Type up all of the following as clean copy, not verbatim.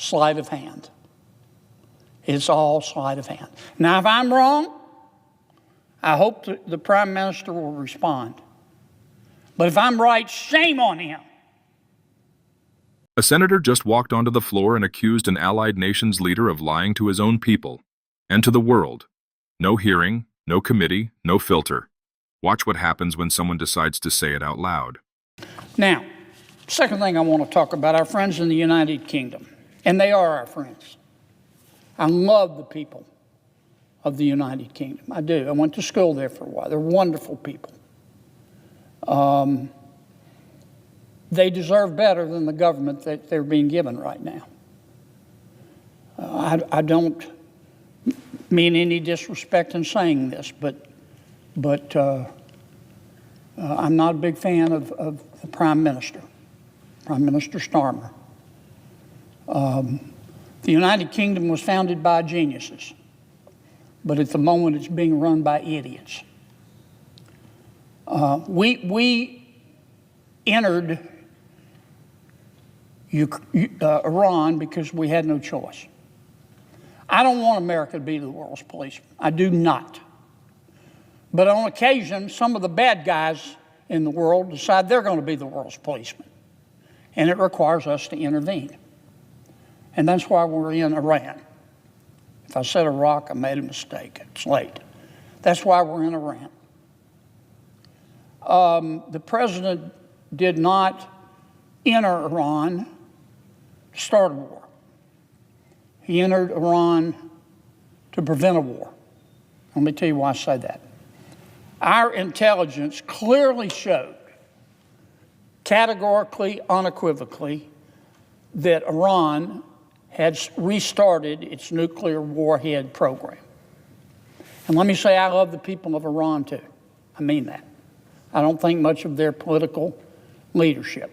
sleight of hand. It's all sleight of hand. Now, if I'm wrong, I hope the Prime Minister will respond. But if I'm right, shame on him. A senator just walked onto the floor and accused an allied nation's leader of lying to his own people and to the world. No hearing, no committee, no filter. Watch what happens when someone decides to say it out loud. Now, second thing I want to talk about, our friends in the United Kingdom. And they are our friends. I love the people of the United Kingdom. I do. I went to school there for a while. They're wonderful people. They deserve better than the government that they're being given right now. I don't mean any disrespect in saying this, but I'm not a big fan of the Prime Minister, Prime Minister Starmer. The United Kingdom was founded by geniuses, but at the moment it's being run by idiots. We entered Iran because we had no choice. I don't want America to be the world's policeman. I do not. But on occasion, some of the bad guys in the world decide they're going to be the world's policeman. And it requires us to intervene. And that's why we're in Iran. If I said Iraq, I made a mistake. It's late. That's why we're in Iran. The president did not enter Iran to start a war. He entered Iran to prevent a war. Let me tell you why I say that. Our intelligence clearly showed, categorically, unequivocally, that Iran had restarted its nuclear warhead program. And let me say, I love the people of Iran too. I mean that. I don't think much of their political leadership.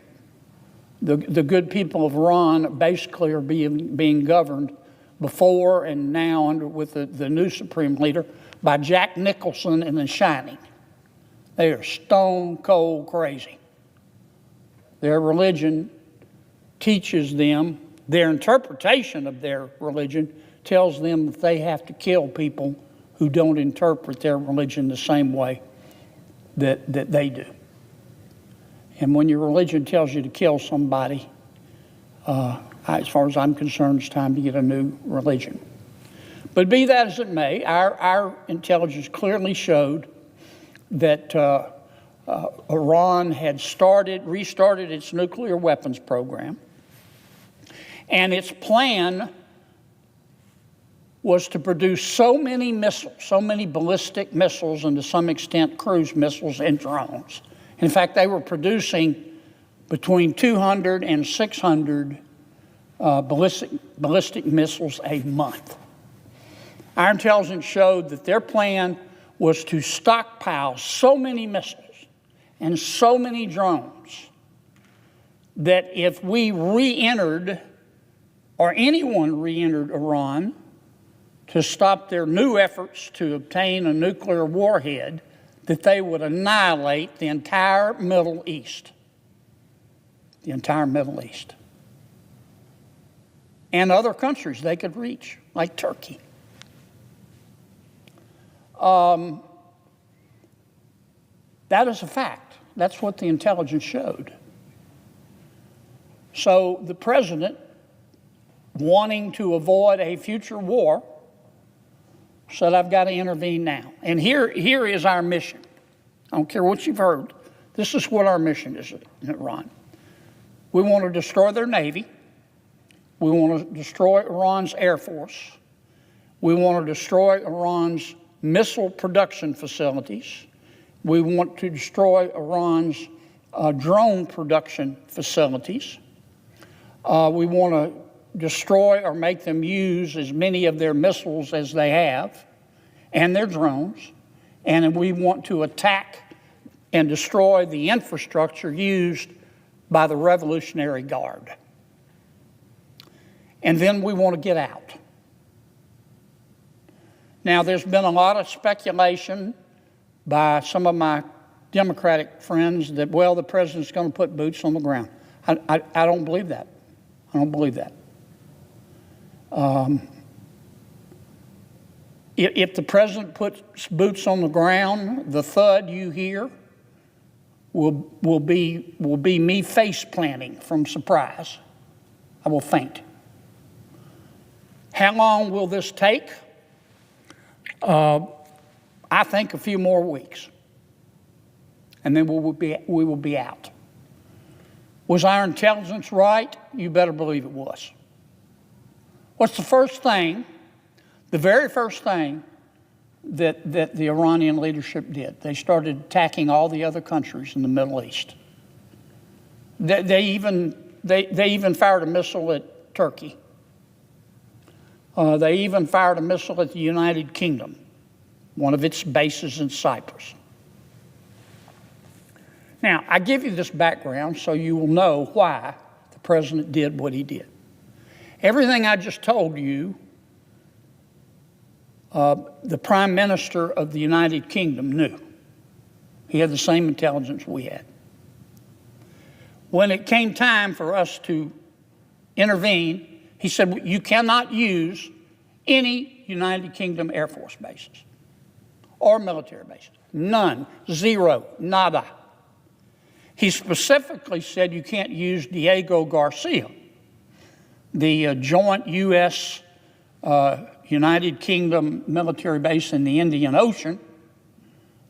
The good people of Iran basically are being governed before and now with the new supreme leader by Jack Nicholson and The Shining. They are stone cold crazy. Their religion teaches them, their interpretation of their religion tells them that they have to kill people who don't interpret their religion the same way that they do. And when your religion tells you to kill somebody, as far as I'm concerned, it's time to get a new religion. But be that as it may, our intelligence clearly showed that Iran had restarted its nuclear weapons program, and its plan was to produce so many missiles, so many ballistic missiles, and to some extent cruise missiles and drones. In fact, they were producing between 200 and 600 ballistic missiles a month. Our intelligence showed that their plan was to stockpile so many missiles and so many drones that if we re-entered, or anyone re-entered Iran to stop their new efforts to obtain a nuclear warhead, that they would annihilate the entire Middle East. The entire Middle East. And other countries they could reach, like Turkey. That is a fact. That's what the intelligence showed. So the president, wanting to avoid a future war, said, I've got to intervene now. And here is our mission. I don't care what you've heard. This is what our mission is in Iran. We want to destroy their Navy. We want to destroy Iran's Air Force. We want to destroy Iran's missile production facilities. We want to destroy Iran's drone production facilities. We want to destroy or make them use as many of their missiles as they have and their drones. And we want to attack and destroy the infrastructure used by the Revolutionary Guard. And then we want to get out. Now, there's been a lot of speculation by some of my Democratic friends that, well, the president's going to put boots on the ground. I don't believe that. I don't believe that. If the president puts boots on the ground, the thud you hear will be me face planting from surprise. I will faint. How long will this take? I think a few more weeks, and then we will be out. Was our intelligence right? You better believe it was. What's the first thing, the very first thing that the Iranian leadership did? They started attacking all the other countries in the Middle East. They even fired a missile at Turkey. They even fired a missile at the United Kingdom, one of its bases in Cyprus. Now, I give you this background so you will know why the president did what he did. Everything I just told you, the Prime Minister of the United Kingdom knew. He had the same intelligence we had. When it came time for us to intervene, he said, you cannot use any United Kingdom Air Force bases or military bases. None. Zero. Nada. He specifically said you can't use Diego Garcia, the joint U.S. United Kingdom military base in the Indian Ocean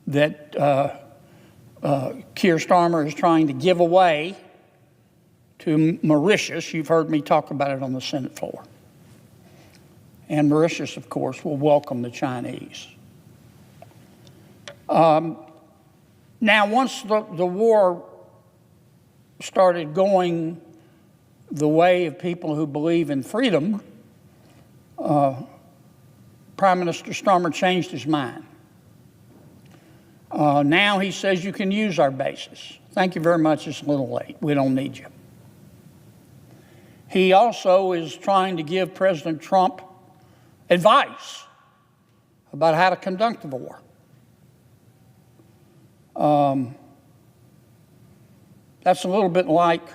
that Keir Starmer is trying to give away to Mauritius. You've heard me talk about it on the Senate floor. And Mauritius, of course, will welcome the Chinese. Now, once the war started going the way of people who believe in freedom, Prime Minister Starmer changed his mind. Now he says you can use our bases. Thank you very much, it's a little late. We don't need you. He also is trying to give President Trump advice about how to conduct the war. That's a little bit like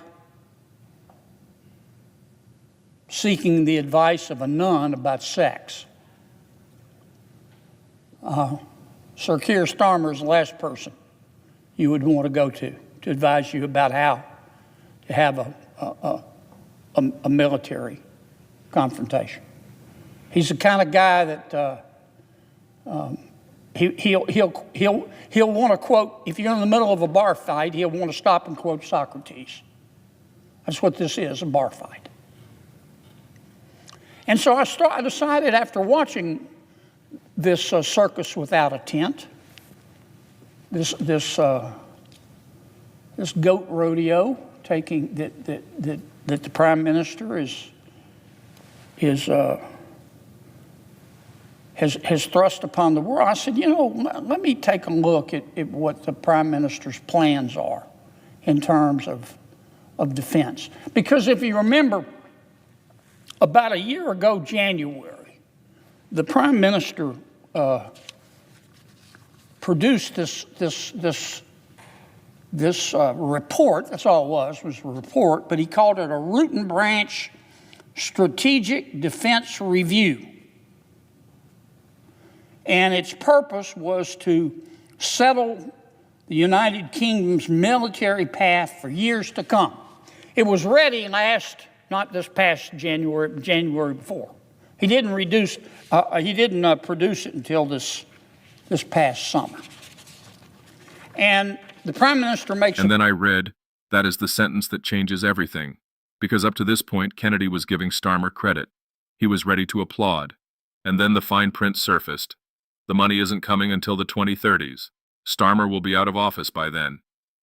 seeking the advice of a nun about sex. Sir Keir Starmer is the last person you would want to go to advise you about how to have a military confrontation. He's the kind of guy that he'll want to quote, if you're in the middle of a bar fight, he'll want to stop and quote Socrates. That's what this is, a bar fight. And so I decided after watching this circus without a tent, this goat rodeo taking that the Prime Minister has thrust upon the world. I said, let me take a look at what the Prime Minister's plans are in terms of defense. Because if you remember, about a year ago, January, the Prime Minister produced this report. That's all it was a report, but he called it a root and branch strategic defense review. And its purpose was to settle the United Kingdom's military path for years to come. It was ready not this past January, but January before. He didn't produce it until this past summer. And the Prime Minister makes... And then I read, that is the sentence that changes everything. Because up to this point, Kennedy was giving Starmer credit. He was ready to applaud. And then the fine print surfaced. The money isn't coming until the 2030s. Starmer will be out of office by then.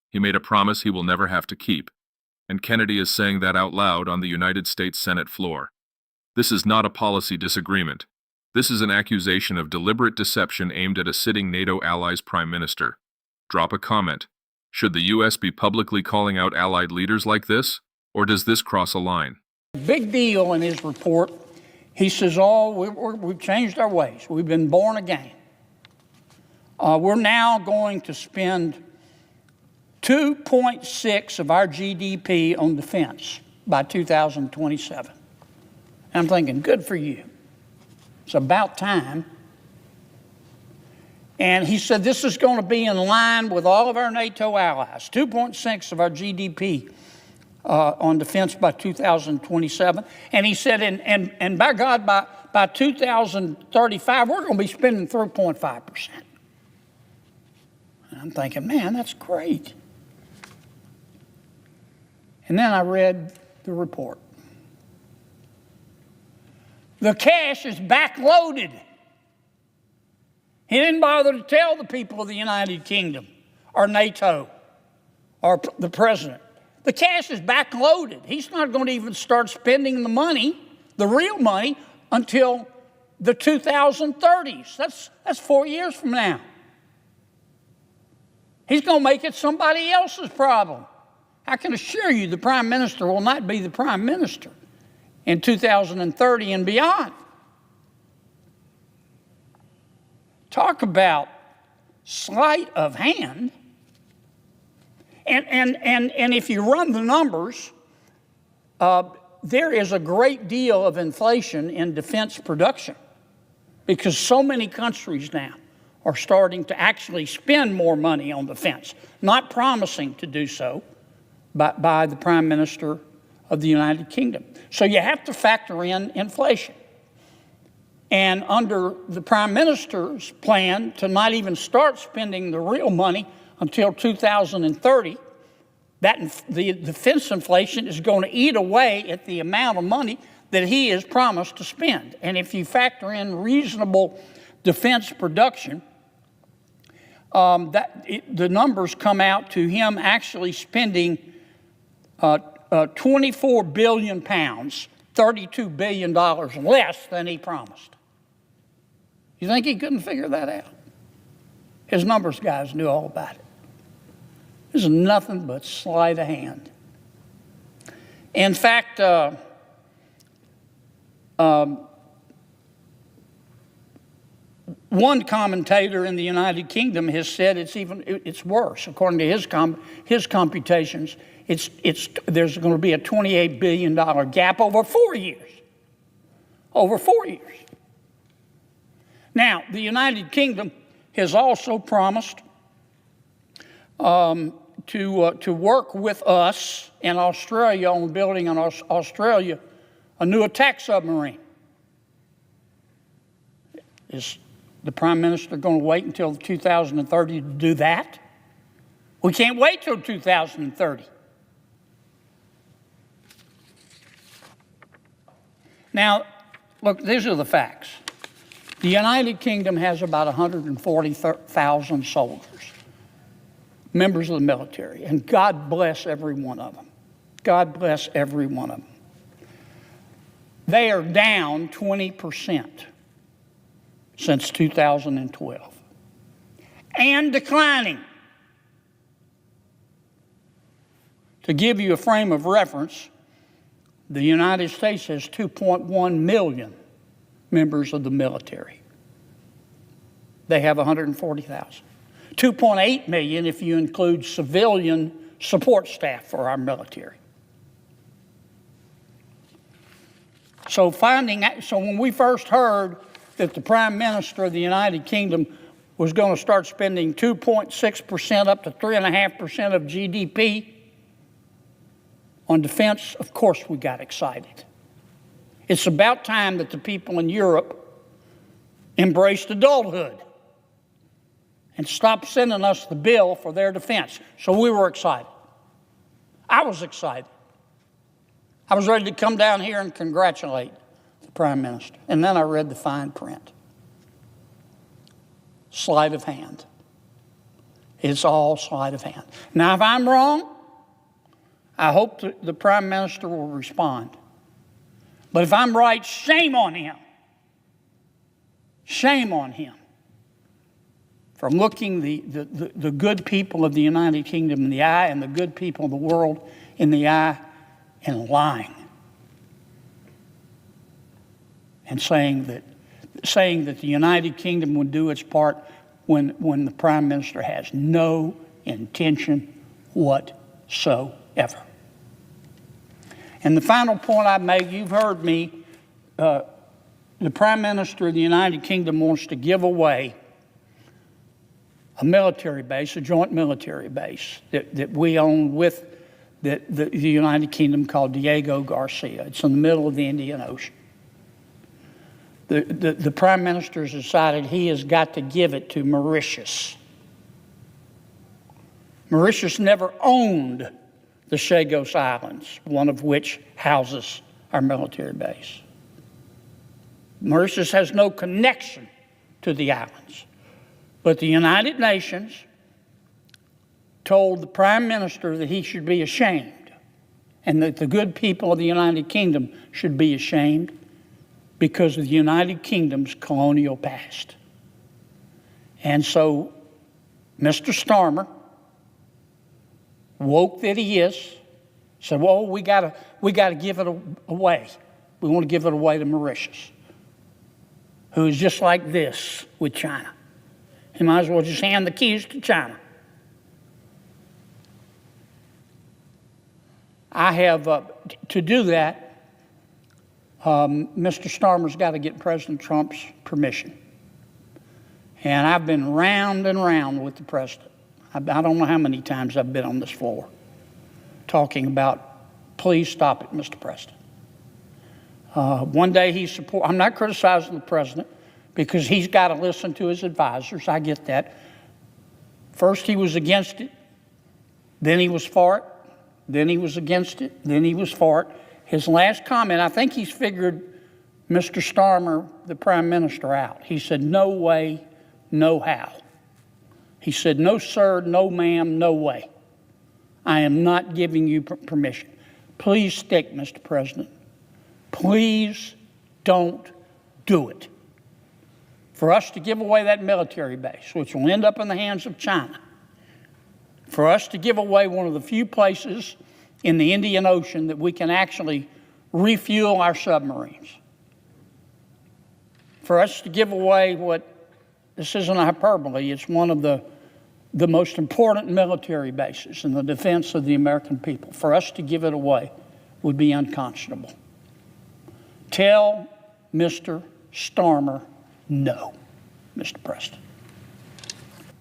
He made a promise he will never have to keep. And Kennedy is saying that out loud on the United States Senate floor. This is not a policy disagreement. This is an accusation of deliberate deception aimed at a sitting NATO ally's prime minister. Drop a comment. Should the U.S. be publicly calling out allied leaders like this, or does this cross a line? Big deal in his report. He says, we've changed our ways. We've been born again. We're now going to spend 2.6% of our GDP on defense by 2027. And I'm thinking, good for you. It's about time. And he said this is going to be in line with all of our NATO allies, 2.6 of our GDP on defense by 2027. And he said, and by God, by 2035, we're going to be spending 3.5%. And I'm thinking, man, that's great. And then I read the report. The cash is backloaded. He didn't bother to tell the people of the United Kingdom or NATO or the president. The cash is backloaded. He's not going to even start spending the money, the real money, until the 2030s. That's 4 years from now. He's going to make it somebody else's problem. I can assure you the prime minister will not be the prime minister in 2030 and beyond. Talk about sleight of hand. And if you run the numbers, there is a great deal of inflation in defense production because so many countries now are starting to actually spend more money on defense, not promising to do so by the Prime Minister of the United Kingdom. So you have to factor in inflation. And under the Prime Minister's plan to not even start spending the real money until 2030, the defense inflation is going to eat away at the amount of money that he has promised to spend. And if you factor in reasonable defense production, the numbers come out to him actually spending 24 billion pounds, $32 billion less than he promised. You think he couldn't figure that out? His numbers guys knew all about it. This is nothing but sleight of hand. In fact, one commentator in the United Kingdom has said it's worse. According to his computations, there's going to be a $28 billion gap over 4 years. Over 4 years. Now, the United Kingdom has also promised to work with us in Australia on building in Australia a new attack submarine. Is the Prime Minister going to wait until 2030 to do that? We can't wait till 2030. Now, look, these are the facts. The United Kingdom has about 140,000 soldiers, members of the military, and God bless every one of them. God bless every one of them. They are down 20% since 2012 and declining. To give you a frame of reference, the United States has 2.1 million members of the military. They have 140,000. 2.8 million if you include civilian support staff for our military. So when we first heard that the Prime Minister of the United Kingdom was going to start spending 2.6% up to 3.5% of GDP on defense, of course we got excited. It's about time that the people in Europe embraced adulthood and stopped sending us the bill for their defense. So we were excited. I was excited. I was ready to come down here and congratulate the Prime Minister. And then I read the fine print. Sleight of hand. It's all sleight of hand. Now, if I'm wrong, I hope the Prime Minister will respond. But if I'm right, shame on him. Shame on him for looking the good people of the United Kingdom in the eye and the good people of the world in the eye and lying. And saying that the United Kingdom would do its part when the Prime Minister has no intention whatsoever. And the final point I make, you've heard me the Prime Minister of the United Kingdom wants to give away a military base, a joint military base that we own with the United Kingdom called Diego Garcia. It's in the middle of the Indian Ocean. The Prime Minister has decided he has got to give it to Mauritius. Mauritius never owned the Chagos Islands, one of which houses our military base. Mauritius has no connection to the islands. But the United Nations told the Prime Minister that he should be ashamed and that the good people of the United Kingdom should be ashamed because of the United Kingdom's colonial past. And so Mr. Starmer, woke that he is, said, well, we gotta give it away. We want to give it away to Mauritius, who is just like this with China. He might as well just hand the keys to China. I have, to do that, Mr. Starmer's got to get President Trump's permission. And I've been round and round with the president. I don't know how many times I've been on this floor talking about, please stop it, Mr. President. One day I'm not criticizing the president because he's got to listen to his advisors. I get that. First he was against it, then he was for it, then he was against it, then he was for it. His last comment, I think he's figured Mr. Starmer, the Prime Minister, out. He said, no way, no how. He said, no sir, no ma'am, no way. I am not giving you permission. Please stick, Mr. President. Please don't do it. For us to give away that military base, which will end up in the hands of China, for us to give away one of the few places in the Indian Ocean that we can actually refuel our submarines, for us to give away this isn't a hyperbole, it's one of the most important military bases in the defense of the American people. For us to give it away would be unconscionable. Tell Mr. Starmer no, Mr. President.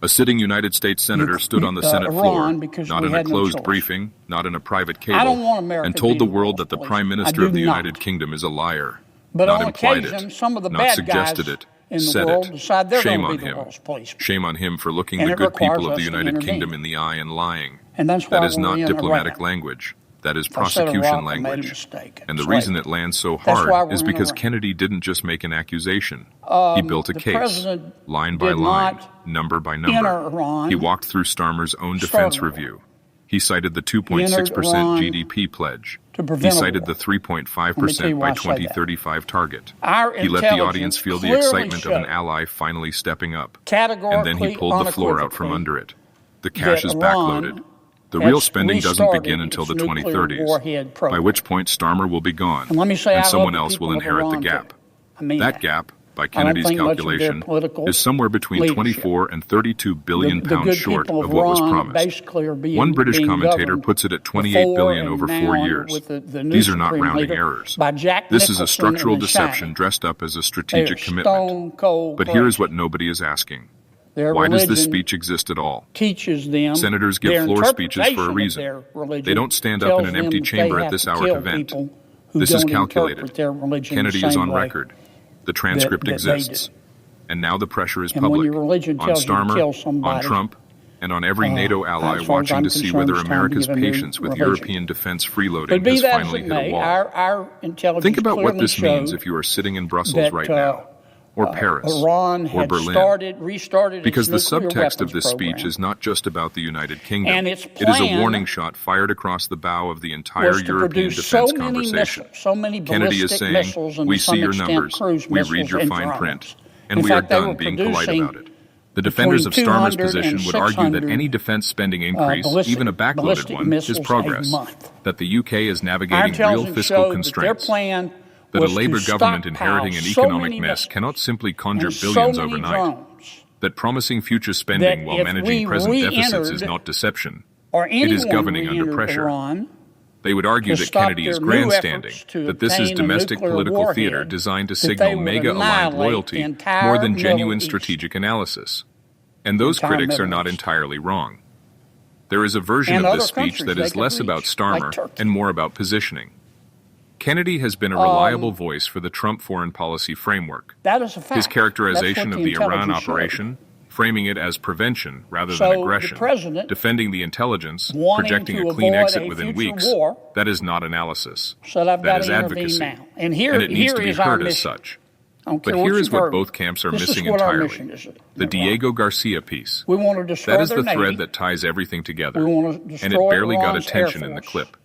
A sitting United States senator stood on the Senate floor, not in a closed choice. Briefing, not in a private I don't cable, want America and to told be the the world world's that the police. Prime I Minister do of the not. United Kingdom is a liar, But not on implied occasion, it, some of the not bad suggested guys it, in the said world it. decide they're Shame going on to be the him. world's policeman. Shame on him for looking And the it good people requires of the us to United intervene. Kingdom in the eye and lying. And that's why That is we're not in diplomatic Iraq. language. That is If I said prosecution Iraq, I made a language. mistake. And the Slavery. reason it lands so That's why hard we're is in because Iraq. Kennedy didn't just make an accusation. He built a the case, president line by did line, not number by enter number. Iran, He walked through Starmer's own start defense a war. review. He cited the entered 2.6% Iran GDP pledge. to He prevent a cited war. the Let me tell 3.5% you by why I say that. 2035 target. Our He let the intelligence audience feel the clearly excitement of an showed, ally finally stepping up. categorically, And then he pulled the floor out from unequivocally, under it. The cash that is Iran backloaded. The has real spending doesn't restarted begin until its the nuclear 2030s, warhead by program. which point Starmer will be gone, And let me say, I and love someone the else people will of inherit the Iran, too. gap. I mean That gap, by I don't Kennedy's think much of their calculation, political is somewhere between leadership. 24 and 32 billion the pounds good short people of what was Iran promised. basically are being, One British being commentator governed puts it at 28 before billion and over now 4 under years. with the new These are not Supreme rounding Leader errors. by Jack This is a Nicholson structural and the deception Shining. dressed up as a They are strategic commitment. stone cold But here is crazy. what nobody is asking. Their Why does this religion speech exist at all? teaches them Senators give their floor speeches for a interpretation of reason. their religion They don't stand up in tells an them empty that they chamber have at this to hour kill to vent. people who This is don't calculated. interpret their religion Kennedy the is same on way record. The transcript that they exists. do. And now the pressure is And when public. your religion On tells you to Starmer, kill on somebody, Trump, and on every NATO ally as far as watching I'm to see concerned, whether it's time to America's get a new patience with religion. European defense freeloading But be has that as finally it hit a may, wall. our intelligence Think about what clearly this means showed if you are sitting in Brussels that, right now, or Paris, Iran or had Berlin. restarted Because the its nuclear subtext of weapons this speech program. is not just about the United Kingdom. And its It is a plan warning shot fired across the bow of the entire was to European produce defense so many conversation. missiles, so many Kennedy is ballistic saying, missiles, and we to some see your extent numbers, cruise we missiles read your and fine drones. print, and In we are fact, they done were being polite producing about it. The defenders of Starmer's 200 and position would argue that 600, any defense spending increase, ballistic- even a backloaded ballistic one, is missiles a progress. month. That the UK is Our navigating real intelligence fiscal showed that their constraints. plan That a was Labour to government stockpile inheriting an so economic many mess missiles cannot simply conjure and so billions many overnight. drones That promising future spending that while if managing we present deficits is re-entered, not deception. or It is anyone governing under re-entered pressure. Iran, They They would argue to that stop Kennedy is their new grandstanding, efforts to that this is obtain a domestic nuclear political warhead, theater designed to that they signal would mega-aligned annihilate loyalty the entire more than Middle genuine East. strategic analysis. And those Entire critics are Middle not East. entirely wrong. There is a version And of this other speech countries that they is could less about reach, Starmer like Turkey. and more about positioning. Kennedy has been a reliable voice for the Trump foreign policy framework. That is a fact. His characterization That's of what the Iran intelligence showed. operation, framing it as prevention rather So than the aggression, president, defending the intelligence, wanting projecting to a clean avoid exit a within future weeks, war, that is not analysis. said, I've That got is to intervene advocacy. now. And here And it needs to be is our heard as mission. such. I don't But care what here is you've what heard. both camps are This missing is what our entirely. mission is. The Diego Garcia piece. We want to destroy That is their the thread Navy. that ties everything together. We want to And destroy it barely got Iran's attention Air in the Force. clip.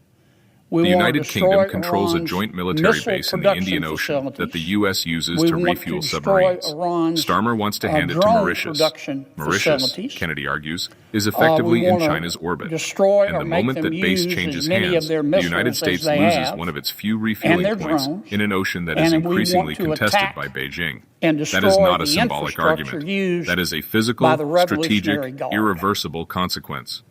We The want to United destroy Kingdom controls a Iran's joint military missile base in the production Indian Ocean that the facilities. U.S. uses We to want refuel to destroy submarines. Iran's, Starmer wants to hand it to drone Mauritius. production Mauritius, facilities. Kennedy argues, is effectively we in wanna China's orbit. destroy And or the make moment them that base use changes as many hands, of their the missiles United as States they loses have, one of its few and refueling their points drones, in an ocean that is and we want increasingly to contested attack by Beijing. and That is destroy not a the symbolic infrastructure argument. used That is a physical, by the Revolutionary strategic, Guard. irreversible consequence.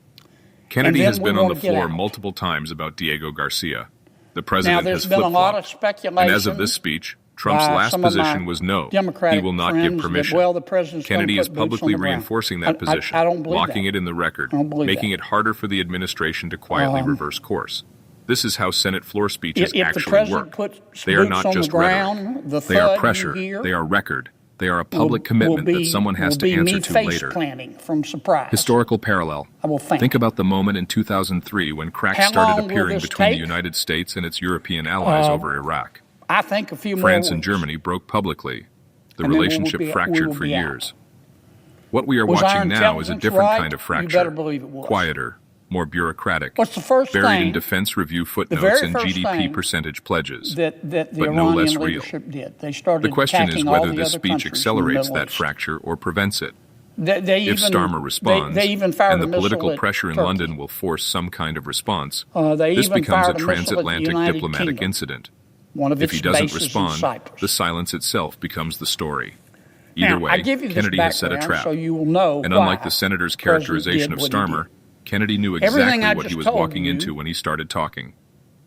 Kennedy then has we been on wanna the get floor out. multiple times about Diego Garcia. The Now, president there's has been a lot of flip-flopped. speculation. And as of this speech, Trump's by last some of my position was no. Democratic He will not give friends that, permission. well, the president's gonna Kennedy put is boots on publicly the ground. reinforcing that position, I don't believe locking that. it in the record, I don't believe making that. it harder for the administration to quietly reverse course. This is how Senate floor speeches If the actually president work. puts They are boots not on just the ground, rhetoric. the They are thud pressure. you hear They are record. They are a public will commitment be, that someone has will to be answer me to face later. planting from surprise. Historical parallel. I will think. Think about the moment in 2003 when cracks How started long will appearing this between the take? United States and its European allies over Iraq. I think a few France more and weeks. Germany broke publicly. The And then we relationship will fractured for be out. years. What we are Was our watching now is a intelligence different right? kind of You fracture. better believe it was. Quieter, more bureaucratic, What's the first buried thing in defense review footnotes very and first GDP thing percentage pledges. that the but no less Iranian real. leadership did? They started The question is attacking all whether the this other speech countries in the accelerates Middle that East. fracture or prevents it. They If even, Starmer responds, they even fired and a the missile political at pressure in Turkey. London will force some kind of response, They this even becomes a fired a missile at the transatlantic United diplomatic Kingdom, incident. one of If its he doesn't bases in respond, Cyprus. the silence itself becomes the story. Either Now, way, I give you this Kennedy has set a background trap. so you will know And why unlike the senator's the president characterization of did what he Starmer, did. Kennedy knew Everything exactly I what he just was told walking you, into when he started talking.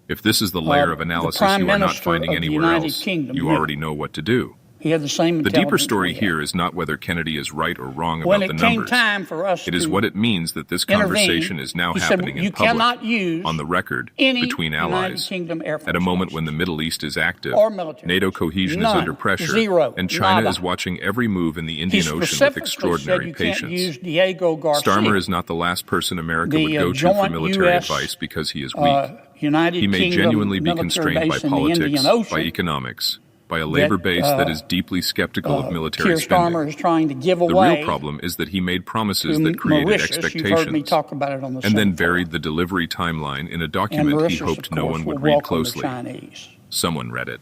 If this is the layer of the analysis Prime you are not Minister finding of the anywhere United else, Kingdom you knew. already know what to do. He had the same The deeper intelligence story we had. here is not whether Kennedy is right or wrong When about the it came numbers. time for us It is to what it means that this intervene, conversation is now he said, happening you in public, cannot use on the record, any between United allies. Kingdom Air Force At a moment bases when the Middle East is active, or military NATO bases. cohesion is None. under pressure, Zero. and China Nada. is watching every move in the He Indian Ocean with specifically extraordinary said you can't patience. use Diego Garcia, Starmer is not the last person America the, would go to for joint military US, advice because he is weak. United He may Kingdom genuinely be military constrained by base in the politics, Indian Ocean by economics, by a labor base that is deeply skeptical of military Keir spending. Starmer is trying to give The away real problem is that he made promises to that created Mauritius. expectations, You've heard me talk about it on the and then Senate floor. buried the delivery timeline in a And document he Mauritius, hoped of no course, one will would read welcome closely. The Chinese. Someone read it,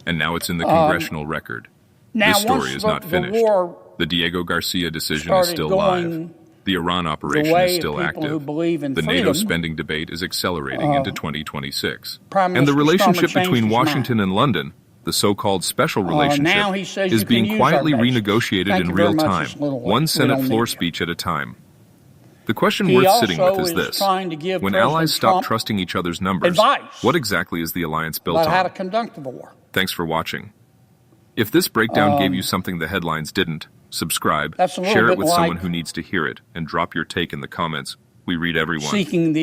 and now it's in the congressional record. Now, This story once is the- not the finished. war The Diego Garcia decision is started still going live. The Iran the operation way is of still people who active. believe in The NATO freedom, spending debate is accelerating into 2026. Prime And the Minister relationship Starmer changed between his Washington and London, the so-called special relationship, now he says is you can being use quietly our bases. renegotiated Thank in you very real much. time, It's a little late. one We Senate don't floor need you. speech at a time. The question He worth also sitting with is is this. trying to give When President allies stop Trump trusting each other's numbers, advice what exactly is the alliance built about how to on? conduct the war. Thanks for watching. If this breakdown gave you something the headlines didn't, subscribe, That's a little share it bit with someone like who needs to hear it, and drop your take in the comments. We read everyone. Seeking the